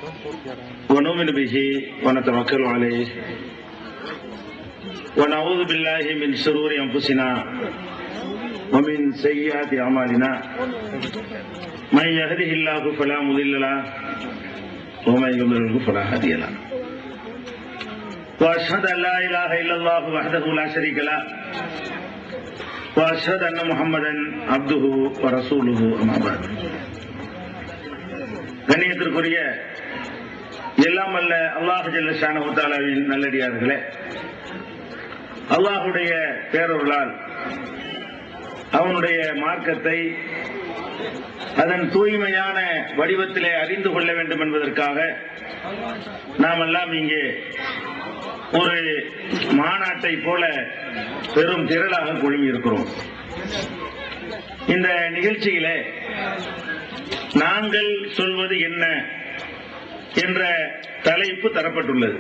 ونؤمن به ونتوكل عليه ونعوذ بالله من شرور أنفسنا ومن سيئات أعمالنا من يهده الله فلا مضل له ومن يضلل فلا هادي له وأشهد أن لا إله إلا الله وحده لا شريك له وأشهد أن محمدا عبده ورسوله أما بعد. கண்ணியத்திற்குரிய எல்லாம் அல்ல அல்லாஹ் ஜல்ல ஷானஹு தஆலாவின் நல்லடியார்களே, அல்லாஹுடைய பேரருளால் அவனுடைய மார்க்கத்தை அதன் தூய்மையான வடிவத்திலே அறிந்து கொள்ள வேண்டும் என்பதற்காக நாம் எல்லாம் இங்கே ஒரு மாநாட்டை போல பெரும் திரளாக குழுமி இருக்கிறோம். இந்த நிகழ்ச்சியிலே நாங்கள் சொல்வது என்ன என்ற தலைப்பு தரப்பட்டுள்ளது.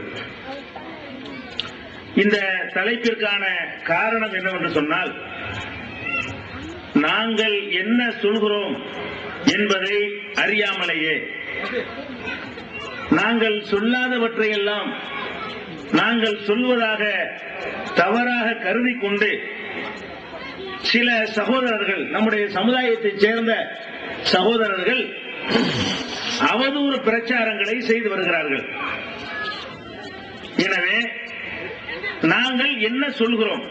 இந்த தலைப்பிற்கான காரணம் என்னவென்று சொன்னால், நாங்கள் என்ன சொல்கிறோம் என்பதை அறியாமலேயே நாங்கள் சொல்லாதவற்றையெல்லாம் நாங்கள் சொல்வதாக தவறாக கருதி கொண்டு சில சகோதரர்கள், நம்முடைய சமுதாயத்தைச் சேர்ந்த சகோதரர்கள் அவதூறு பிரச்சாரங்களை செய்து வருகிறார்கள். எனவே நாங்கள் என்ன சொல்கிறோம்?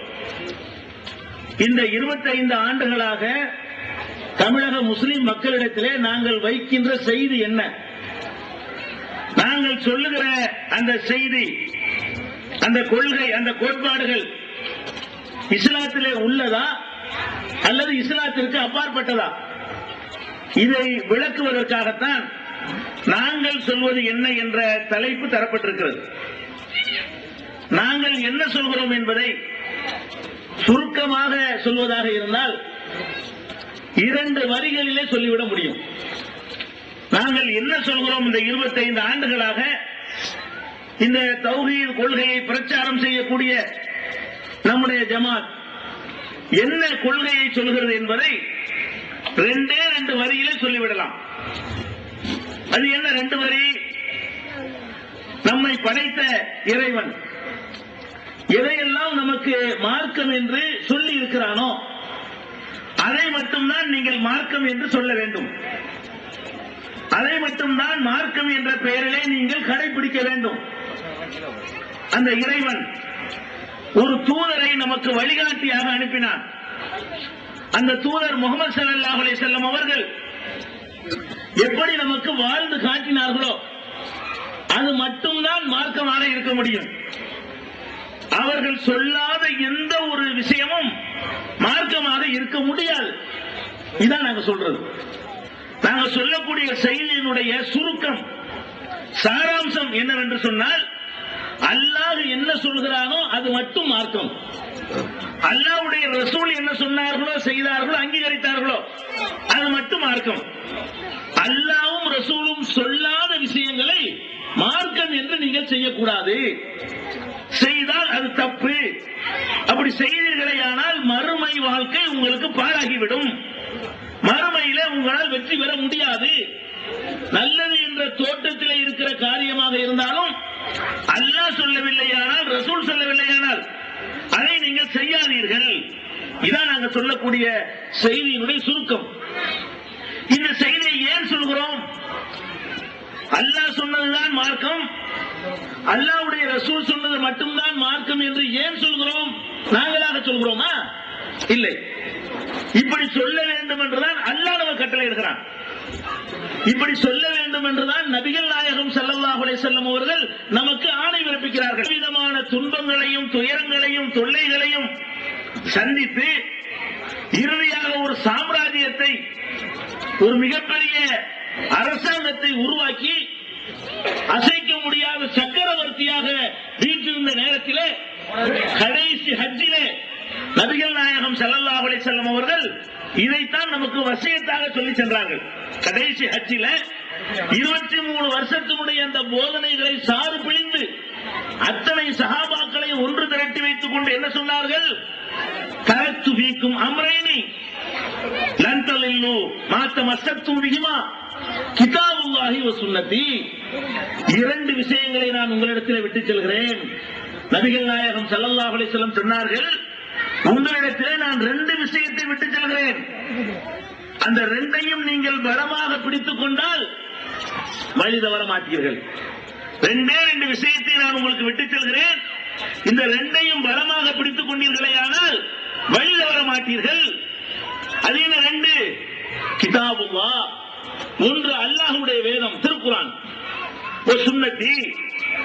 இந்த 25 ஆண்டுகளாக தமிழக முஸ்லிம் மக்களிடத்திலே நாங்கள் வைக்கின்ற செய்தி என்ன? நாங்கள் சொல்லுகிற அந்த செய்தி, அந்த கொள்கை, அந்த கோட்பாடுகள் இஸ்லாத்திலே உள்ளதா அல்லது இஸ்லாத்திற்கு அப்பாற்பட்டதா? இதை விளக்குவதற்காகத்தான் நாங்கள் சொல்வது என்ன என்ற தலைப்பு தரப்பட்டிருக்கிறது. நாங்கள் என்ன சொல்கிறோம் என்பதை சுருக்கமாக சொல்வதாக இருந்தால் 2 வரிகளிலே சொல்லிவிட முடியும். நாங்கள் என்ன சொல்கிறோம்? இந்த 25 ஆண்டுகளாக இந்த தௌஹீத் கொள்கையை பிரச்சாரம் செய்யக்கூடிய நம்முடைய ஜமாத் என்ன கொள்கையை சொல்கிறது என்பதை 2 வரியிலே சொல்லிவிடலாம். அது என்ன 2 வரி? நம்மை படைத்த இறைவன் எதையெல்லாம் நமக்கு மார்க்கம் என்று சொல்லி இருக்கிறானோ அதை மட்டும்தான் நீங்கள் மார்க்கம் என்று சொல்ல வேண்டும். அதை மட்டும்தான் மார்க்கம் என்ற பெயரிலே நீங்கள் கடைபிடிக்க வேண்டும். அந்த இறைவன் ஒரு தூதரை நமக்கு வழிகாட்டியாக அனுப்பினார். அந்த தூதர் முஹம்மது ஸல்லல்லாஹு அலைஹி வஸல்லம் அவர்கள் எப்படி நமக்கு வாழ்ந்து காட்டினார்களோ அது மட்டும்தான் மார்க்கமாக இருக்க முடியும். அவர்கள் சொல்லாத எந்த ஒரு விஷயமும் மார்க்கமாக இருக்க முடியாது. இதான் நாங்க சொல்றது. நாங்க சொல்லக்கூடிய செய்தியினுடைய சுருக்கம், சாராம்சம் என்னவென்று சொன்னால், அல்லாஹ் என்ன சொல்கிறானோ அது மட்டும் மார்க்கம். அல்லாஹ்வுடைய ரசூல் என்ன சொன்னார்களோ, செய்தார்களோ, அங்கீகரித்தார்களோ அது மட்டும் மார்க்கம். அல்லாஹ்வும் ரசூலும் சொல்லாத விஷயங்களை மார்க்கம் என்று நீங்கள் செய்யக்கூடாது. செய்தால் அது தப்பு. அப்படி செய்தீர்களேயானால் மறுமை வாழ்க்கை உங்களுக்கு பாழாகிவிடும். மறுமையிலே உங்களால் வெற்றி பெற முடியாது. நல்லது என்ற தோட்டத்திலே இருக்கிற காரியமாக இருந்தாலும் அல்லாஹ் சொல்லவில்லையானால், ரசூல் சொல்லவில்லையானால் அதை நீங்கள் செய்யாதீர்கள். இதான் நாங்கள் சொல்லக்கூடிய செய்தியினுடைய சுருக்கம். இந்த செய்தியை ஏன் சொல்கிறோம்? அல்லாஹ் சொன்னதுதான் மார்க்கம், அல்லாஹ்வுடைய ரசூல் சொன்னது மட்டும்தான் மார்க்கம் என்று ஏன் சொல்கிறோம்? நாங்களாக சொல்கிறோமா? இல்லை. இப்படி சொல்ல வேண்டும் என்றுதான் அல்லாஹ் நமக்கு கட்டளை இருக்கிறான். இப்படி சொல்ல வேண்டும் என்றுதான் நபிகள் நாயகம் ஸல்லல்லாஹு அலைஹி வஸல்லம் அவர்கள் நமக்கு ஆணை பிறப்பிக்கிறார்கள். விதமான துன்பங்களையும் துயரங்களையும் தொல்லைகளையும் சந்தித்து இறுதியாக ஒரு சாம்ராஜ்யத்தை, ஒரு மிகப்பெரிய அரசாங்கத்தை உருவாக்கி அசைக்க முடியாத சக்கரவர்த்தியாக வீற்றிருந்த நேரத்திலே கடைசி ஹஜ்ஜிலே நபிகள் நாயகம் ஸல்லல்லாஹு அலைஹி வஸல்லம் அவர்கள் இதைத்தான் நமக்கு வசியத்தாக சொல்லி சென்றார்கள். கடைசி ஹஜ்ஜில 23 வருஷத்தினுடைய அந்த போதனைகளை சாறு பிழிந்து அத்தனை சஹாபாக்களை ஒன்று திரட்டி வைத்துக் கொண்டு என்ன சொன்னார்கள்? தரத்து ஃபீக்கும் அம்ரைனி லன் தலில்லு ததில்லு மா தமஸ்ஸக்தும் பிஹிமா கிதாபுல்லாஹி வ சுன்னதி. இரண்டு விஷயங்களை நான் உங்களிடத்தில் விட்டு செல்கிறேன். நபிகள் நாயகம் ஸல்லல்லாஹு அலைஹி வஸல்லம் சொன்னார்கள், உங்களிடத்திலே நான் ரெண்டு விஷயத்தை விட்டு செல்கிறேன். அந்த ரெண்டையும் நீங்கள் பலமாக பிடித்துக் கொண்டால் வழி தவற மாட்டீர்கள். ரெண்டே ரெண்டு விஷயத்தை நான் உங்களுக்கு விட்டு செல்கிறேன். இந்த ரெண்டையும் பலமாக பிடித்துக் கொண்டீர்களே ஆனால் வழி தவற மாட்டீர்கள். அது என்ன ரெண்டு? கிதாபுல்லாஹ், ஒன்று அல்லாஹ்வுடைய வேதம் திருக்குர்ஆன், ஒரு சுன்னதி,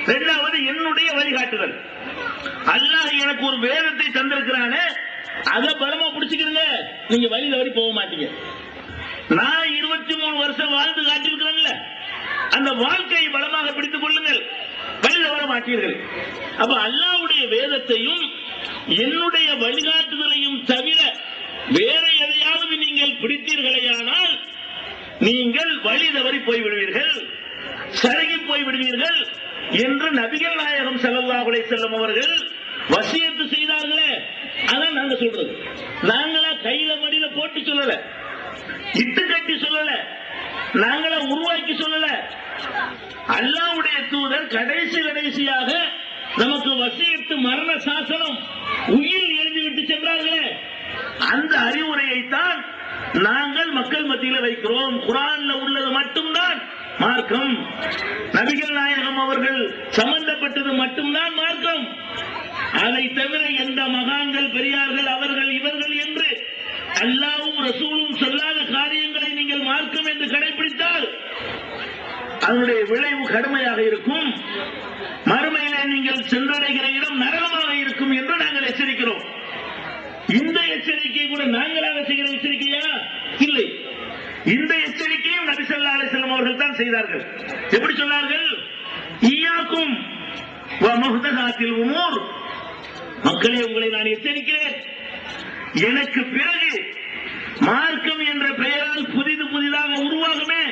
இரண்டாவது என்னுடைய வழிகாட்டுதல். அல்லாஹ் எனக்கு ஒரு வேதத்தை தந்திருக்கிறானே, அதை பலமா பிடிச்சுக்கிறீங்க, நீங்க வழி தவறி போக மாட்டீங்க. நான் 23 வருஷம் வாழ்ந்து காட்டியிருக்கிறேன்ல, அந்த வாழ்க்கையை பலமாக பிடித்துக் கொள்ளுங்கள், வழி தவற மாட்டீர்கள். அப்ப அல்லாஹ்வுடைய வேதத்தையும் என்னுடைய வழிகாட்டுதலையும் தவிர வேற எதையாவது நீங்கள் பிடித்தீர்களேயானால் நீங்கள் வழி தவறி போய்விடுவீர்கள், சருகி போய்விடுவீர்கள் என்று நபிகள் நாயகம் ஸல்லல்லாஹு அலைஹி வஸல்லம் அவர்கள் வசியத்து செய்தார்களே. அதான் நாங்க சொல்றது. நாங்களா கையில மடியில போட்டு சொல்லல, இட்டு கட்டி சொல்லல, நாங்களா உருவாக்கி சொல்லல. அல்லாஹ்வுடைய தூதர் கடைசியாக நமக்கு வசியத்து மரண சாசனம் உயிர் எழுதிவிட்டு சென்றார்களே, அந்த அறிவுரையைத்தான் நாங்கள் மக்கள் மத்தியில் வைக்கிறோம். குர்ஆன்ல உள்ளது மட்டும்தான் மார்க்கம். நபிகள் நாயகம் அவர்கள் சம்பந்தப்பட்டது மட்டும்தான் மார்க்கம். அதை தவிர எந்த மகான்கள், பெரியார்கள், அவர்கள் இவர்கள் என்று அல்லாஹ்வும் ரசூலும் சொல்லாத காரியங்களை நீங்கள் மார்க்கம் என்று கடைபிடித்தால் அதனுடைய விளைவு கடுமையாக இருக்கும். மறுமையிலே நீங்கள் சென்றடைகிற இடம் நரகமாக இருக்கும் என்று நாங்கள் எச்சரிக்கிறோம். இந்த எச்சரிக்கை கூட நாங்களாக செய்கிற எச்சரிக்கையா? இல்லை. இந்த எச்சரிக்கையும் நபி ஸல்லல்லாஹு அலைஹி வஸல்லம் அவர்கள் தான் செய்தார்கள். எப்படி சொன்னார்கள்? ஈயாக்கும் வ முஹ்தஸாத்தில் உமூர், மக்களே உங்களை நான் எச்சரிக்கிறேன், எனக்கு பிறகு மார்க்கம் என்ற பெயரால் புதிதாக உருவாகுமே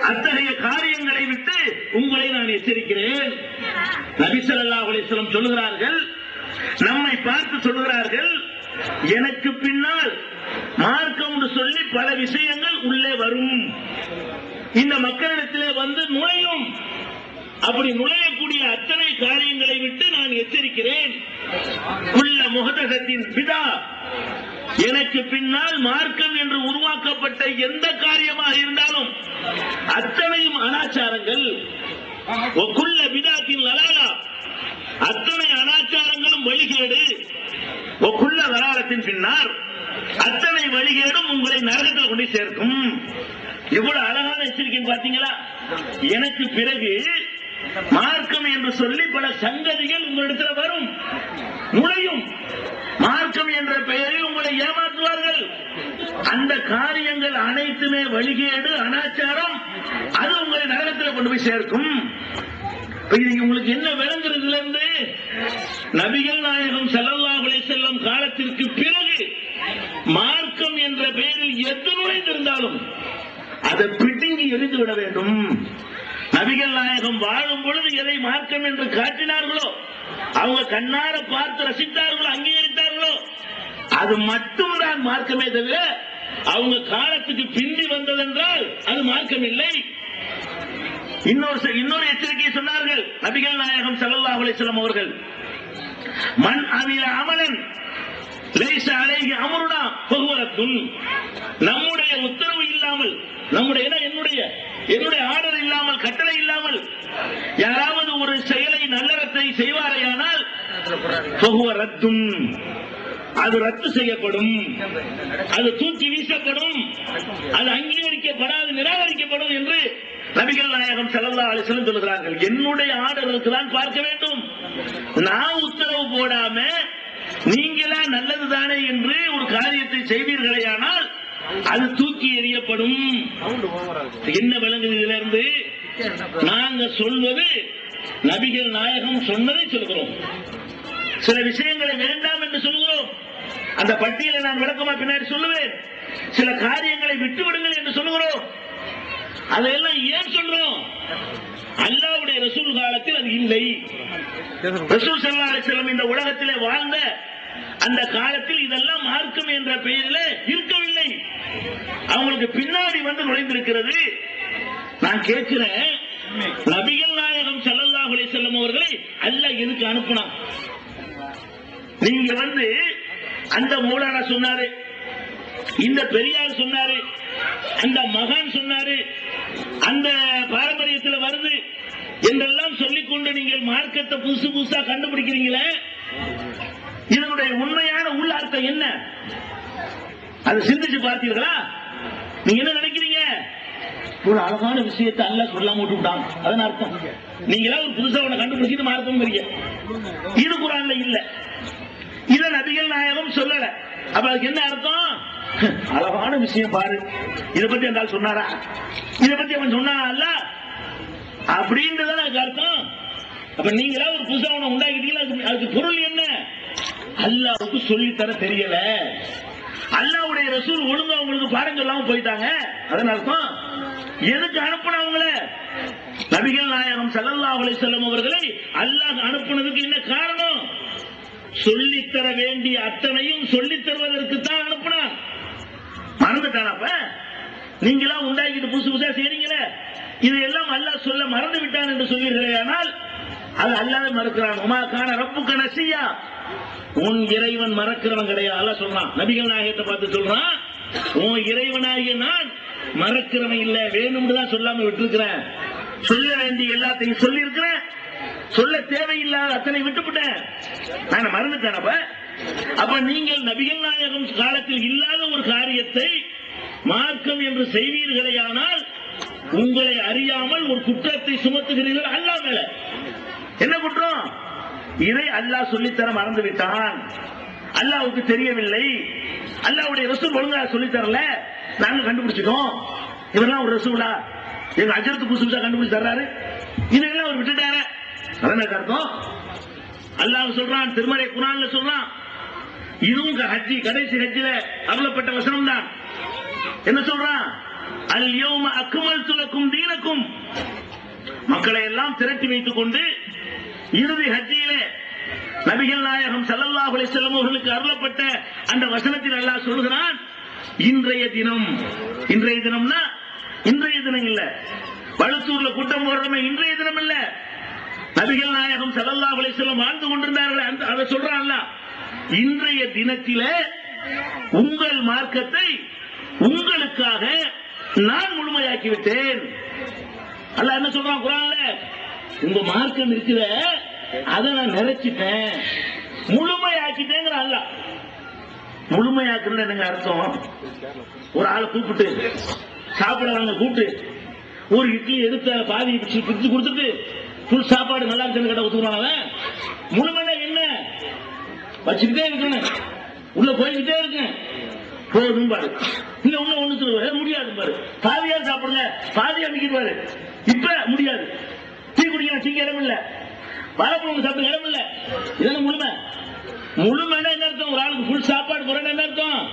அத்தகைய காரியங்களை விட்டு உங்களை நான் எச்சரிக்கிறேன். நபி ஸல்லல்லாஹு அலைஹி வஸல்லம் சொல்லுகிறார்கள், நம்மை பார்த்து சொல்லுகிறார்கள், எனக்கு பின்னால் மார்க்கம் என்று சொல்லி பல விஷயங்கள் உள்ளே வரும், இந்த மக்களிடத்திலே வந்து நுழையும். அப்படி நுழையக்கூடிய அத்தனை காரியங்களை விட்டு நான் எச்சரிக்கிறேன். குல்ல முஹதஸத்தின் பிதா, எனக்கு பின்னால் மார்க்கம் என்று உருவாக்கப்பட்ட எந்த காரியமாக இருந்தாலும் அத்தனையும் அனாச்சாரங்கள். குல்ல பிதாத்தின் லலாலா, அத்தனை அனாச்சாரங்களும் வழிகேடு. குல்ல லலாலத்தின் பின்னால் அத்தனை வழிகேடும் உங்களை நரகத்தில் கொண்டு சேர்க்கும். எவ்வளவு அழகான எச்சரிக்கை பார்த்தீங்களா? எனக்கு பிறகு மார்க்கம் என்று சொல்லி பல சங்கதிகள் உங்களிடத்தில் வரும், நுழையும். மார்க்கம் என்ற பெயரில் உங்களை ஏமாற்றுவார்கள். அந்த காரியங்கள் அனைத்துமே வழிகேடு, அனாச்சாரம். அது உங்களை நரகத்தில் கொண்டு போய் சேர்க்கும். உங்களுக்கு என்ன விளங்குறதுல இருந்து? நபிகள் நாயகம் ஸல்லல்லாஹு அலைஹி வஸல்லம் காலத்திற்கு பிறகு மார்க்கம் என்ற பெயரில் எது நுழைந்திருந்தாலும் அதை பிடுங்கி எரிந்து விட வேண்டும். நபிகள் நாயகம் வாழும் பொழுது எதை மார்க்கம் என்று காட்டினார்களோ, அவங்க கண்ணார பார்த்து ரசித்தார்களோ, அங்கீகரித்தார்களோ, அது மட்டும்தான் மார்க்கமே தவிர அவங்க காலத்துக்கு பிந்தி வந்ததென்றால் அது மார்க்கம் இல்லை. இன்னொரு எச்சரிக்கை சொன்னார்கள் நபிகள் நாயகம் ஸல்லல்லாஹு அலைஹி வஸல்லம் அவர்கள், மன் அமில அமலன் லைஸ அலைஹி அம்ருனா ஃபஹுவ ரத்துன். நம்முடைய உத்தரவு இல்லாமல், என்னுடைய ஆர்டர் இல்லாமல், கட்டளை இல்லாமல் யாராவது ஒரு செயலை, நல்லறத்தை செய்வாரையானால் ஃபஹுவ ரத்துன், அது ரத்து செய்யப்படும், அது தூக்கி வீசப்படும், அது அங்கீகரிக்கப்படாது, நிராகரிக்கப்படும் என்று நபிகள் நாயகம் ஸல்லல்லாஹு அலைஹி வஸல்லம் சொல்கிறார்கள். என்னுடைய ஆர்டருக்கு தான் பார்க்க வேண்டும். நான் உத்தரவு போடாம நீங்களா நல்லதுதானே என்று ஒரு காரியத்தை செய்வீர்களேயானால் அது தூக்கி எறியப்படும். என்ன விளங்குது இதுல இருந்து? நாங்க சொல்வது நபிகள் நாயகம் சொன்னதை சொல்கிறோம். சில விஷயங்களை வேண்டாம் என்று சொல்கிறோம். அந்த பட்டியலை நான் விளக்கமா பின்னாடி சொல்லுவேன். சில காரியங்களை விட்டுவிடுங்கள் என்று சொல்லுகிறோம். அதையெல்லாம் ஏன் சொல்றோம்? அல்லாஹ்வுடைய ரசூல் காலத்தில் அது இல்லை. ரசூல் ஸல்லல்லாஹு அலைஹி வஸல்லம் இந்த உலகத்திலே வாழ்ந்த அந்த காலத்தில் இதெல்லாம் மார்க்கம் என்ற பெயரில் இருக்கவில்லை. அவங்களுக்கு பின்னாடி வந்து நுழைந்திருக்கிறது. நான் கேட்கிறேன், நபிகள் நாயகம் ஸல்லல்லாஹு அலைஹி வஸல்லம் அவர்களை அல்லாஹ் எதுக்கு அனுப்புனான்? நீங்க வந்து அந்த மௌலானா சொன்னாரு, இந்த பெரியார் சொன்னாரு, அந்த மகான் சொன்னாரு, அந்த பாரம்பரியத்தில் வருது என்றெல்லாம் சொல்லிக்கொண்டு நீங்கள் மார்க்கத்தை புதுசு புதுசா கண்டுபிடிக்கிறீங்களே, இதனுடைய உண்மையான உள்ளார்த்தம் என்ன? அதை சிந்திச்சு பார்த்தீர்களா? நீங்க என்ன நினைக்கிறீங்க? ஒரு அழகான விஷயத்தை அல்லாஹ் சொல்லாம விட்டுட்டான், அதன் அர்த்தம் நீங்களா ஒரு புதுசா ஒண்ணு கண்டுபிடிச்சிட்டு மார்க்கம் இது குர்ஆன்ல இல்ல, இத நபிகள் நாயகம் சொல்லல. அப்ப அதுக்கு என்ன அர்த்தம்? அழகான விஷயம் பாரு, இத பத்தி அந்த ஆள் சொன்னாரா, இத பத்தி அவன் சொன்னானா அல்ல அப்படின்றதான அதுக்கு அர்த்தம். அப்ப நீங்களா ஒரு புதுசா ஒண்ணு உண்டாக்கிட்டீங்களா, அதுக்கு பொருள் என்ன? அல்லாஹ்வுக்கு சொல்லித்தர தெரியல, அல்லாஹ்வுடைய ரசூல் ஒழுங்கா உங்களுக்கு பாடம் சொல்லாம போயிட்டாங்க, அதன் அர்த்தம். எதுக்கு அனுப்புனவங்கள? நபிகள் நாயகம் ஸல்லல்லாஹு அலைஹி வஸல்லம் அவர்களை அல்லாஹ் அனுப்புனதுக்கு என்ன காரணம்? சொல்லித்தர வேண்டிய அத்தனையும் சொல்லித் தருவதற்கு தான் அனுப்புனான். மறந்துட்டானப்ப நீங்களா உண்டாக்கிட்டு புதுசு புதுசா செய்றீங்களே, இதையெல்லாம் அல்லாஹ் சொல்ல மறந்து விட்டான் என்று சொல்வீர்களே, ஆனால் அது அல்லாஹ் மறக்கிறான். உமா கான ரப்புக்க நசியா, உன் இறைவன் மறக்கிறவன் கிடையாது. அல்லாஹ் சொல்றான், நபிகள் நாயகத்தை பார்த்து சொல்றான், உன் இறைவனாகிய நான் மறக்கிறவன் இல்ல, வேணும்னு தான் சொல்லாம விட்டுருக்கிறேன். சொல்ல வேண்டிய எல்லாத்தையும் சொல்லி இருக்கிறேன், சொல்ல தேவையில்லாத அத்தனை விட்டுவிட்டேன், நான் மறந்துட்டேன். அப்ப நீங்கள் நபிகள் நாயகம் காலத்தில் இல்லாத ஒரு காரியத்தை மார்க்கம் என்று செய்வீர்களேயானால் உங்களை அறியாமல் ஒரு குற்றத்தை சுமத்துகிறீர்கள் அல்லாஹ் மேல. என்ன குற்றம்? இதை அல்லாஹ் சொல்லித்தர மறந்து விட்டான், அல்லாஹ்வுக்கு தெரியவில்லை, அல்லாஹ்வுடைய ரசூல் ஒழுங்கா சொல்லித்தரல, நாங்க கண்டுபிடிச்சிட்டோம். இவரெல்லாம் ஒரு ரசூலா? எங்க அஜரத்து புதுசு புதுசா கண்டுபிடிச்சு தர்றாரு, இதெல்லாம் அவர் விட்டுட்டாரு. அதனால அர்த்தம் அல்லாஹ் சொல்றான், திருமறை குர்ஆன்ல சொல்றான், இதுவும் ஹஜ்ஜி கடைசி ஹஜ்ஜில அருளப்பட்ட வசனம் தான். என்ன சொல்றான்? அல் யௌம அக்மல்து லக்கும் தீனக்கும், மக்களை எல்லாம் திரட்டி வைத்துக் கொண்டு இறுதி ஹஜ்ஜிலே நபிகள் நாயகம் ஸல்லல்லாஹு அலைஹி வஸல்லம் அவர்களுக்கு அருளப்பட்ட அந்த வசனத்தில் அல்லாஹ் சொல்கிறான், இன்றைய தினம். இன்றைய தினம்னா இன்றைய தினம் இல்ல, வழுத்தூர்ல கூட்டம் போடுறோமே இன்றைய தினம் இல்ல, நபிகள் நாயகம் ஸல்லல்லாஹு அலைஹி வஸல்லம் வாழ்ந்து கொண்டிருந்தார்கள், அதை சொல்றான் அல்லாஹ். இன்றைய தினத்திலே உங்கள் மார்க்கத்தை உங்களுக்காக நான் முழுமையாக்கி விட்டேன். அல்லாஹ் என்ன சொல்றான் குர்ஆன்ல? உங்க மார்க்கம் இருக்கிற அதை நான் நிறைச்சிட்டேன், முழுமையாக்கிட்டேங்கிற அல்லாஹ். முழுமையாக்குறது என்னங்க அர்த்தம்? ஒரு ஆளை கூப்பிட்டு சாப்பிட வாங்க கூப்பிட்டு ஒரு இட்லி எடுத்து பாதி பிரிச்சு கொடுத்துட்டு புல் சாப்பாடு நல்லா இருக்குன்னு கேட்ட ஒத்துக்குறாங்க. முழுமையா என்ன? வச்சுக்கிட்டே இருக்கணும், உள்ள போய்கிட்டே இருக்கு, போதும் பாரு, இல்ல உள்ள ஒண்ணு சொல்லுவாரு, முடியாது பாரு, பாதியா சாப்பிடுங்க, பாதியா நிக்கிடுவாரு, இப்ப முடியாது, டீ குடிக்க டீ இடம் இல்ல, வாழைப்பழம் சாப்பிட இடம் இல்ல. இதெல்லாம் முழுமை. முழுமைன்னா என்ன அர்த்தம்? ஒரு ஆளுக்கு புல் சாப்பாடு போறேன்னு என்ன அர்த்தம்?